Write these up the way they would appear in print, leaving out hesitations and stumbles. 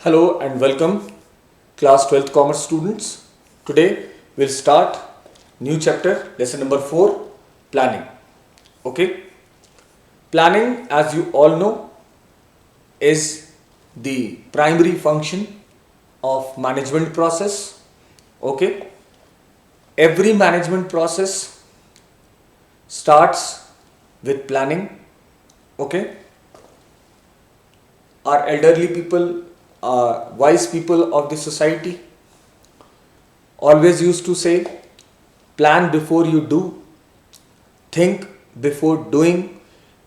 Hello and welcome class 12th commerce students. Today we'll start new chapter lesson number 4 planning. Okay, planning, as you all know, is the primary function of management process. Okay, every management process starts with planning. Okay, our elderly people, wise people of the society always used to say, plan before you do, think before doing.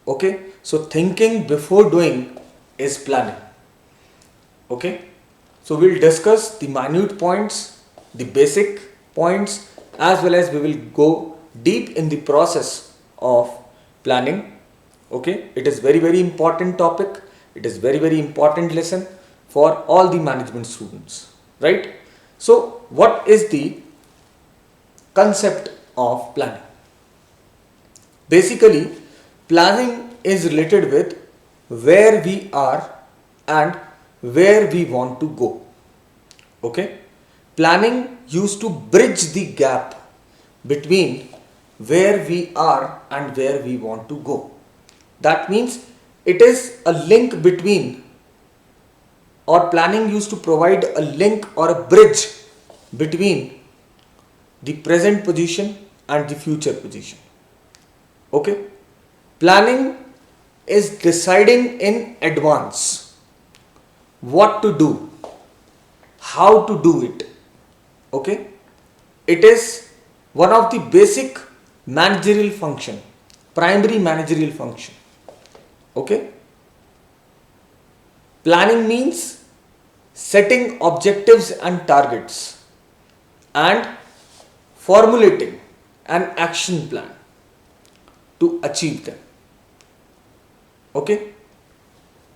Okay, so thinking before doing is planning. Okay, so we'll discuss the minute points, the basic points, as well as we will go deep in the process of planning. Okay, it is very important topic. It is very important lesson for all the management students, right? So what is the concept of planning? Basically, planning is related with where we are and where we want to go. Okay, planning used to bridge the gap between where we are and where we want to go. That means it is a link between, or planning used to provide a link or a bridge between the present position and the future position. Okay, planning is deciding in advance what to do, how to do it. Okay, it is one of the basic managerial function, primary managerial function. Okay, planning means setting objectives and targets and formulating an action plan to achieve them. Okay,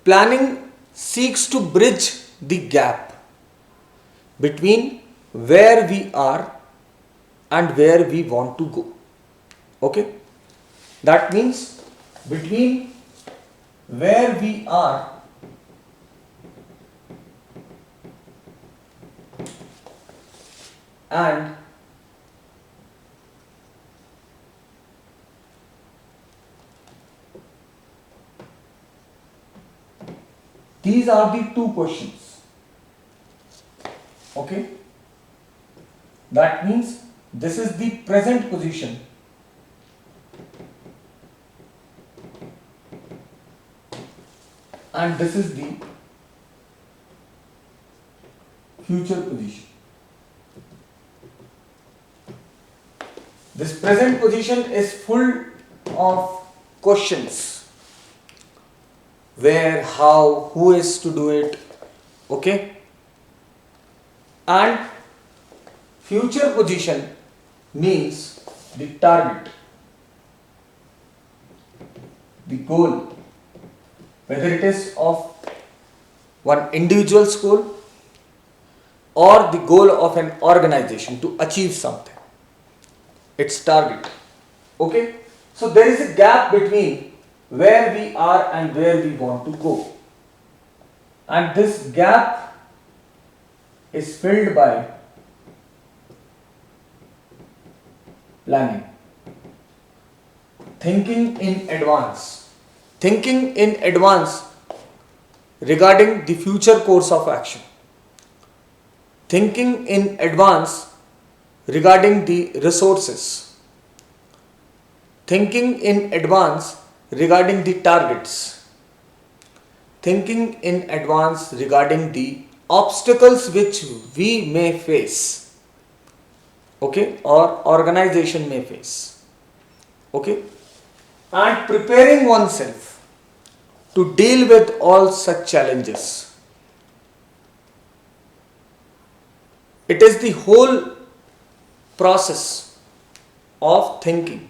planning seeks to bridge the gap between where we are and where we want to go. Okay, that means between where we are and these are the two questions. Okay, that means this is the present position and this is the future position. This present position is full of questions: where, how, who is to do it. Okay, and future position means the target, the goal, whether it is of one individual's goal or the goal of an organization to achieve something, its target. Okay, so there is a gap between where we are and where we want to go, and this gap is filled by planning, thinking in advance, thinking in advance regarding the future course of action, thinking in advance regarding the resources, thinking in advance regarding the targets, thinking in advance regarding the obstacles which we may face, okay, or organization may face. Okay, and preparing oneself to deal with all such challenges. It is the whole process of thinking.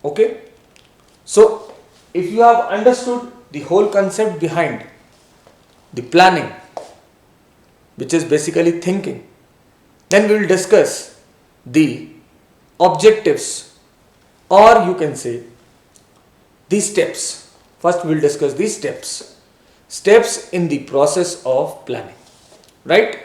Okay, so if you have understood the whole concept behind the planning, which is basically thinking, then we will discuss the objectives, or you can say the steps. First we will discuss these steps. steps in the process of planning, right?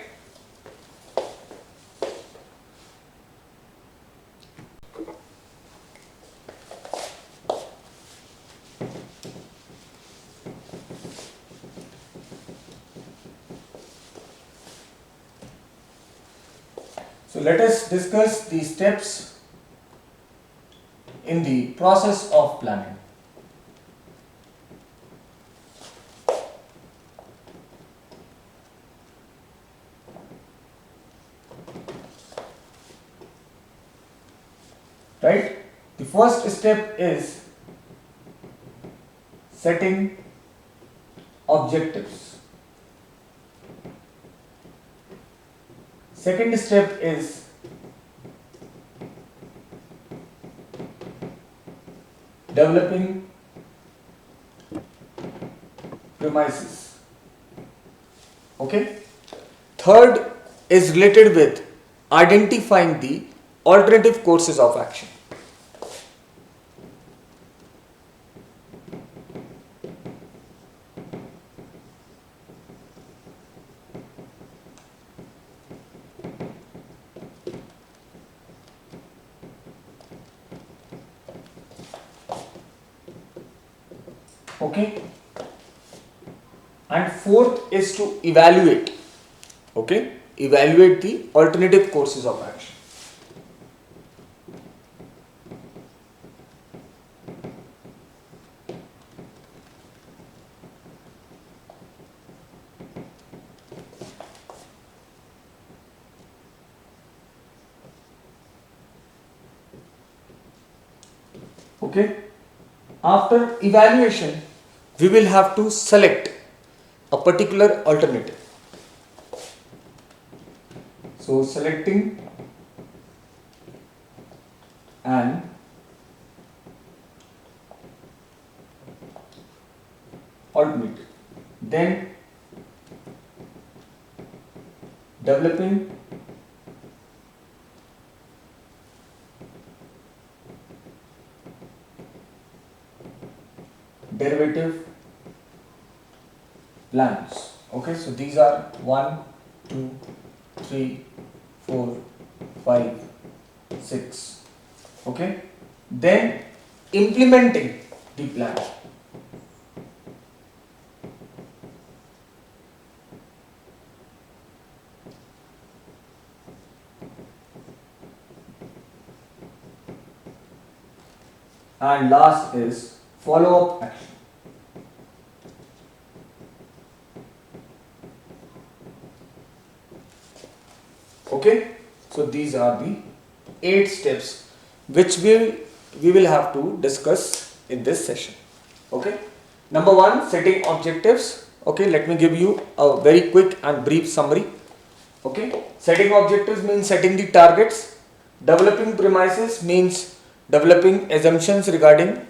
So let us discuss the steps in the process of planning. Right? The first step is setting objectives. Second step is developing premises. Okay. Third is related with identifying the alternative courses of action. Okay. And fourth is to evaluate. Okay. Evaluate the alternative courses of action. Okay. After evaluation, we will have to select a particular alternative. So selecting an alternative, then developing derivative plans. Okay, so these are 1, 2, 3, 4, 5, 6. Okay, then implementing the plan. And last is follow-up action. Okay, so these are the 8 steps which we will have to discuss in this session. Okay, number 1, setting objectives. Okay, let me give you a very quick and brief summary. Okay, setting objectives means setting the targets. Developing premises means developing assumptions regarding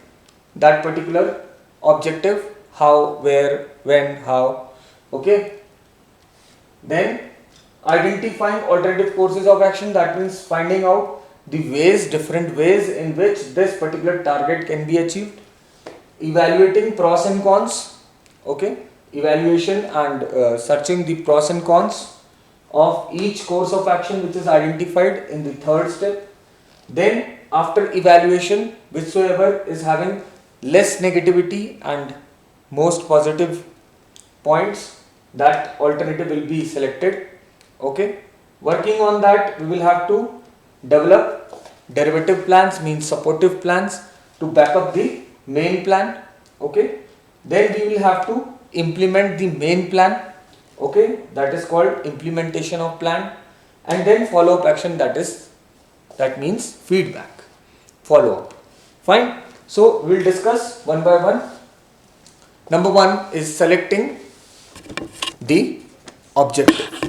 that particular objective, how, where, when, how. Okay, then identifying alternative courses of action, that means finding out the ways, different ways in which this particular target can be achieved. Evaluating pros and cons. Okay, evaluation and searching the pros and cons of each course of action which is identified in the third step. Then after evaluation, whichsoever is having less negativity and most positive points, that alternative will be selected. Okay, working on that, we will have to develop derivative plans, means supportive plans to back up the main plan. Okay, then we will have to implement the main plan. Okay, that is called implementation of plan. And then follow up action, that means feedback, follow up. Fine, so we will discuss one by one. Number 1 is selecting the objective.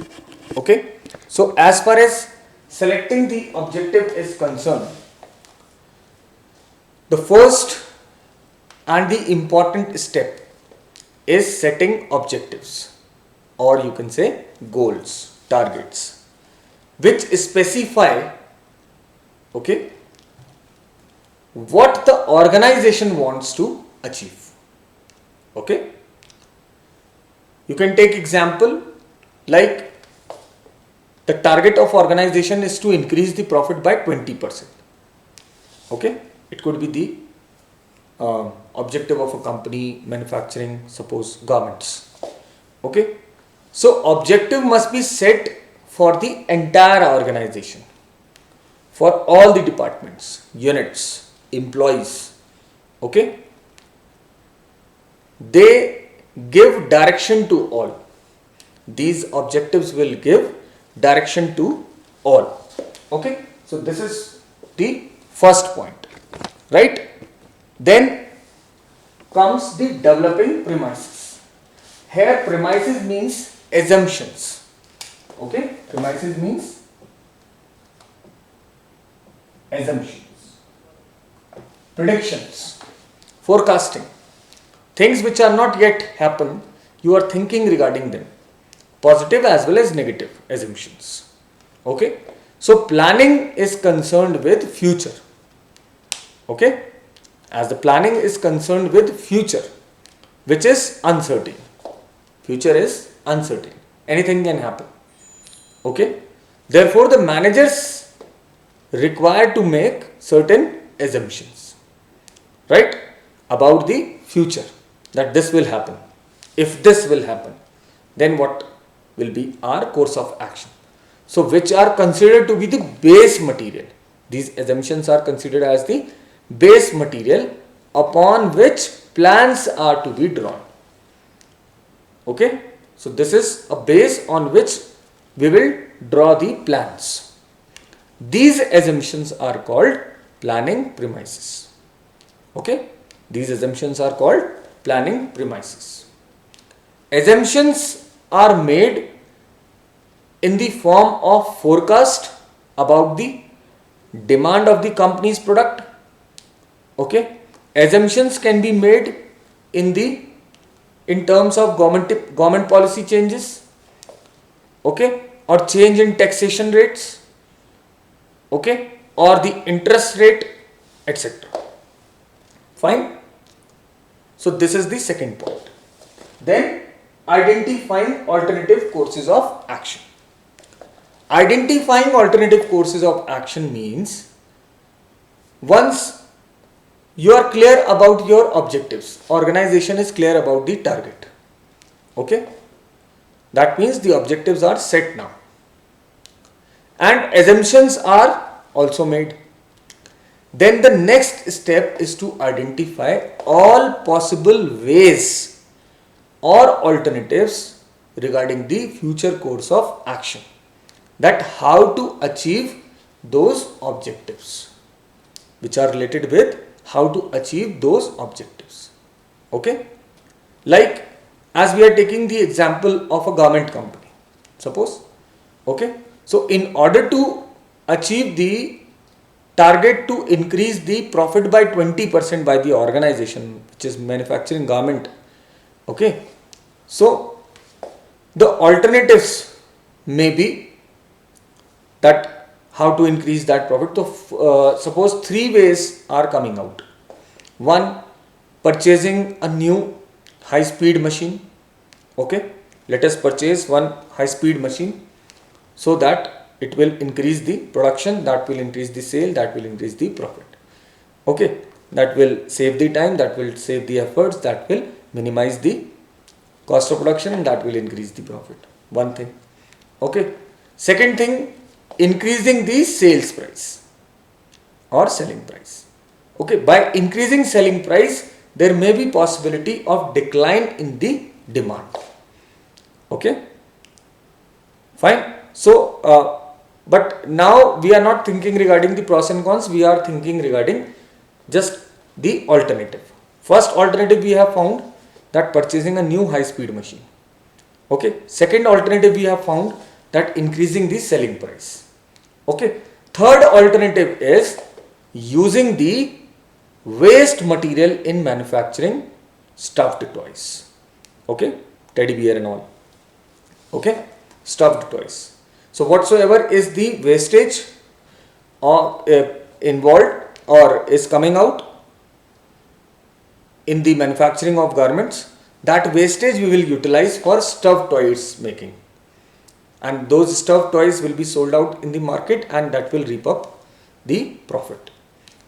Okay, so as far as selecting the objective is concerned, the first and the important step is setting objectives, or you can say goals, targets, which specify, okay, what the organization wants to achieve. Okay, You can take example like the target of organization is to increase the profit by 20%. Okay, it could be the objective of a company manufacturing, suppose garments. Okay, so objective must be set for the entire organization, for all the departments, units, employees. Okay, they give direction to all. These objectives will give direction to all. Okay, so this is the first point, right? Then comes the developing premises. Here premises means assumptions. Okay, premises means assumptions, predictions, forecasting, things which are not yet happened, you are thinking regarding them, positive as well as negative assumptions. Okay, so planning is concerned with future. Okay, as the planning is concerned with future, which is uncertain. Future is uncertain, anything can happen. Okay, therefore the managers required to make certain assumptions, right, about the future, that this will happen. If this will happen, then what will be our course of action? So which are considered to be the base material. These assumptions are considered as the base material upon which plans are to be drawn. Okay, so this is a base on which we will draw the plans. These assumptions are called planning premises. Okay, these assumptions are called planning premises. Assumptions are made in the form of forecast about the demand of the company's product. Okay, assumptions can be made in terms of government policy changes. Okay, or change in taxation rates. Okay, or the interest rate, etc. Fine. So this is the second point. Then identifying alternative courses of action. Identifying alternative courses of action means once you are clear about your objectives, organization is clear about the target. Okay, that means the objectives are set now and assumptions are also made. Then the next step is to identify all possible ways or alternatives regarding the future course of action, that how to achieve those objectives, which are related with how to achieve those objectives. Okay, like as we are taking the example of a garment company, suppose. Okay, so in order to achieve the target to increase the profit by 20% by the organization which is manufacturing garment. Okay, so the alternatives may be that how to increase that profit. So suppose three ways are coming out. One, purchasing a new high speed machine. Okay, let us purchase one high speed machine so that it will increase the production, that will increase the sale, that will increase the profit. Okay, that will save the time, that will save the efforts, that will minimize the cost of production, and that will increase the profit. One thing. Okay, second thing, increasing the sales price or selling price. Okay, by increasing selling price, there may be possibility of decline in the demand. Okay, fine. So but now we are not thinking regarding the pros and cons, we are thinking regarding just the alternative. First alternative we have found, that purchasing a new high speed machine. Okay, second alternative we have found, that increasing the selling price. Okay, third alternative is using the waste material in manufacturing stuffed toys. Okay, teddy bear and all. Okay, stuffed toys. So whatsoever is the wastage or involved or is coming out in the manufacturing of garments, That wastage we will utilize for stuffed toys making, and those stuffed toys will be sold out in the market, and that will reap up the profit.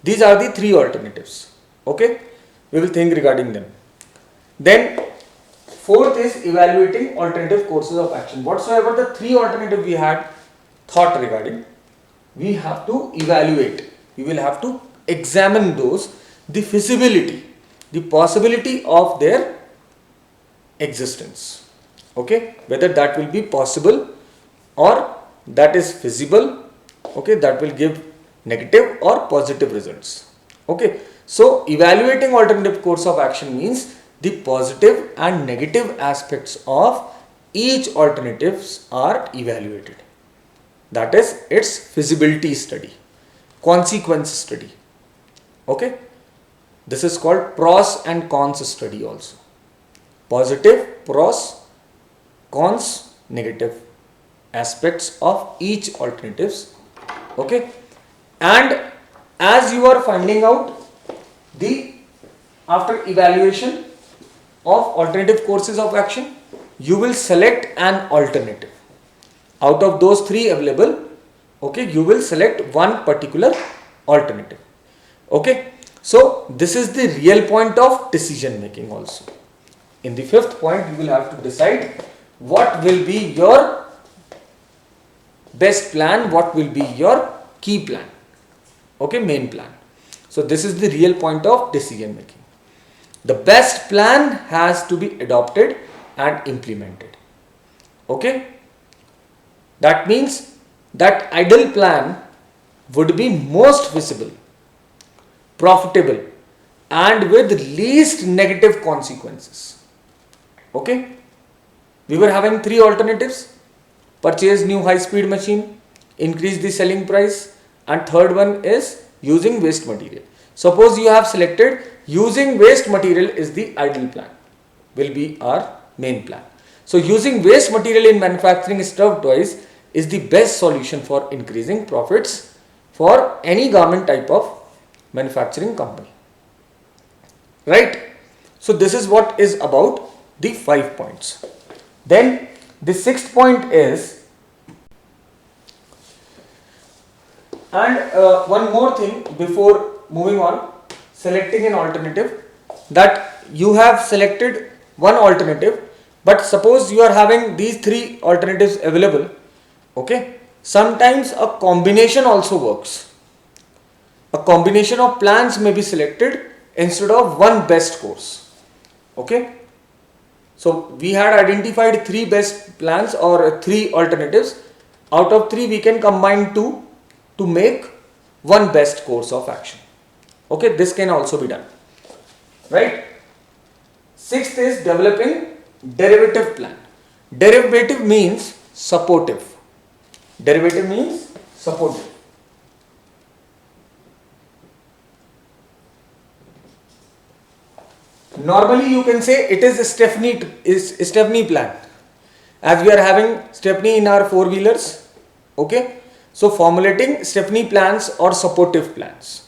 These are the three alternatives. Okay, we will think regarding them. Then fourth is evaluating alternative courses of action. Whatsoever the three alternatives we had thought regarding, we have to evaluate. We will have to examine those, the feasibility, the possibility of their existence. Okay, whether that will be possible or that is feasible. Okay, that will give negative or positive results. Okay, so evaluating alternative course of action means the positive and negative aspects of each alternatives are evaluated. That is its feasibility study, consequence study. Okay, this is called pros and cons study also. Positive, pros, cons, negative aspects of each alternatives. Okay, and as you are finding out the after evaluation of alternative courses of action, you will select an alternative out of those three available. Okay, you will select one particular alternative. Okay, so this is the real point of decision making also. In the fifth point, you will have to decide what will be your best plan, what will be your key plan. Okay, main plan. So this is the real point of decision making. The best plan has to be adopted and implemented. Okay, that means that ideal plan would be most visible, profitable, and with least negative consequences. Okay, we were having three alternatives: purchase new high speed machine, increase the selling price, and third one is using waste material. Suppose you have selected using waste material is the ideal plan, will be our main plan. So using waste material in manufacturing stuffed toys is the best solution for increasing profits for any garment type of manufacturing company. Right? So this is what is about the 5 points. Then the sixth point is, and one more thing before moving on, selecting an alternative, that you have selected one alternative, but suppose you are having these three alternatives available. Okay, sometimes a combination also works. A combination of plans may be selected instead of one best course. Okay, so we had identified three best plans or three alternatives. Out of three, we can combine two to make one best course of action. Okay, this can also be done. Right? Sixth is developing derivative plan. Derivative means supportive. Derivative means supportive. Normally you can say it is a Stepney plan, as we are having Stepney in our four-wheelers. Okay, so formulating Stepney plans or supportive plans.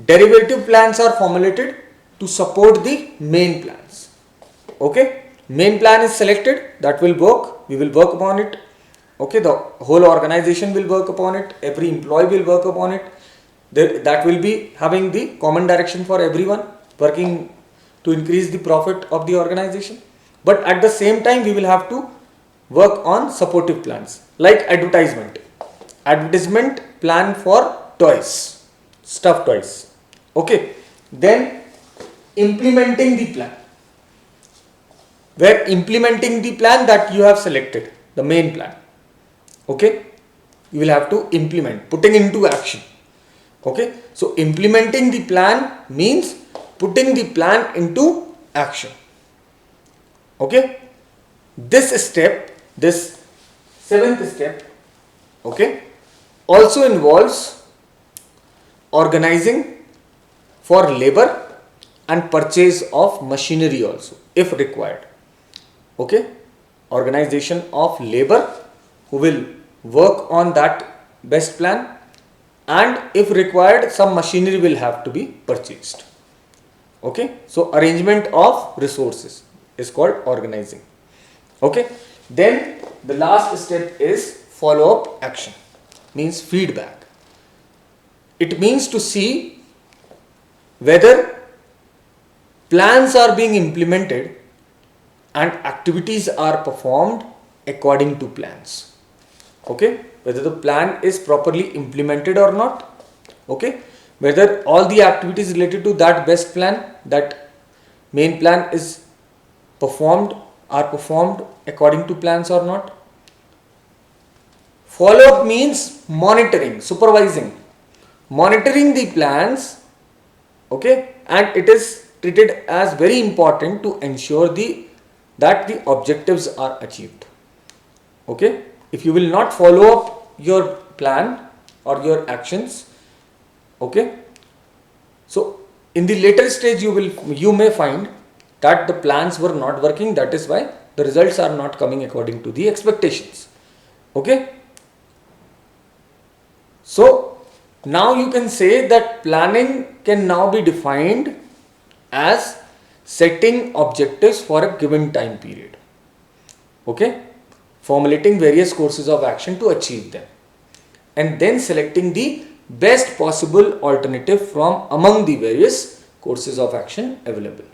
Derivative plans are formulated to support the main plans. Okay, main plan is selected, that will work, we will work upon it. Okay, the whole organization will work upon it, every employee will work upon it. That will be having the common direction for everyone, working to increase the profit of the organization. But at the same time, we will have to work on supportive plans like advertisement plan for toys, stuffed toys. Okay, then implementing the plan, where implementing the plan that you have selected, the main plan. Okay, you will have to implement, putting into action. Okay, so implementing the plan means putting the plan into action. Okay, this step, this seventh step, okay, also involves organizing for labor and purchase of machinery also if required. Okay, organization of labor who will work on that best plan, and if required some machinery will have to be purchased. Okay, so arrangement of resources, is called organizing. Okay. Then the last step is follow up action, means feedback. It means to see whether plans are being implemented and activities are performed according to plans. Okay, whether the plan is properly implemented or not. Okay, whether all the activities related to that best plan, that main plan is are performed according to plans or not. Follow up means monitoring, supervising, monitoring the plans. Okay, and it is treated as very important to ensure that the objectives are achieved. Okay, if you will not follow up your plan or your actions, okay, so in the later stage you may find that the plans were not working. That is why the results are not coming according to the expectations. Okay, so now you can say that planning can now be defined as setting objectives for a given time period. Okay, formulating various courses of action to achieve them, and then selecting the best possible alternative from among the various courses of action available.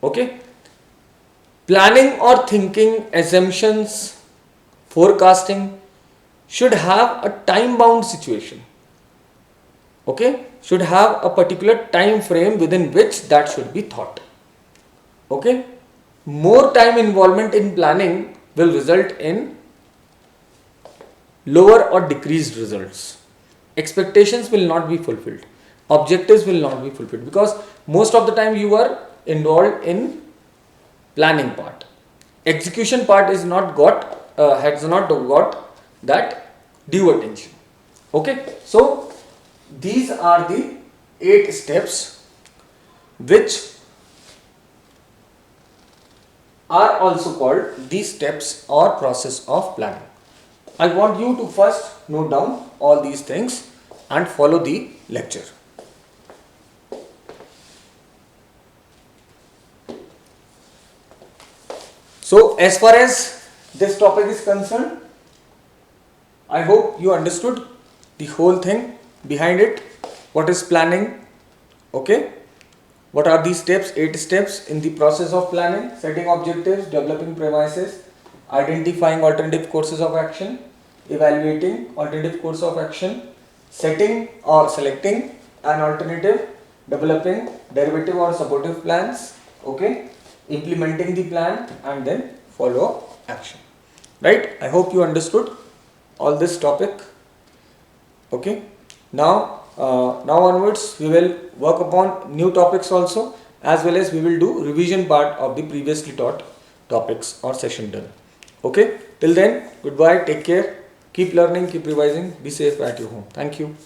Okay, planning or thinking, assumptions, forecasting should have a time bound situation. Okay, should have a particular time frame within which that should be thought. Okay, more time involvement in planning will result in lower or decreased results. Expectations will not be fulfilled, objectives will not be fulfilled, because most of the time you are involved in planning part. Execution part is not has not got that due attention. Okay, so these are the 8 steps which are also called the steps or process of planning. I want you to first note down all these things and follow the lecture. So as far as this topic is concerned, I hope you understood the whole thing behind it. What is planning? Okay. What are these steps? 8 steps in the process of planning: setting objectives, developing premises, identifying alternative courses of action, evaluating alternative course of action, setting or selecting an alternative, developing derivative or supportive plans, okay, implementing the plan, and then follow up action. Right? I hope you understood all this topic. Okay. Now onwards we will work upon new topics also, as well as we will do revision part of the previously taught topics or session done. Okay. Till then, goodbye, take care, keep learning, keep revising, be safe at your home. Thank you.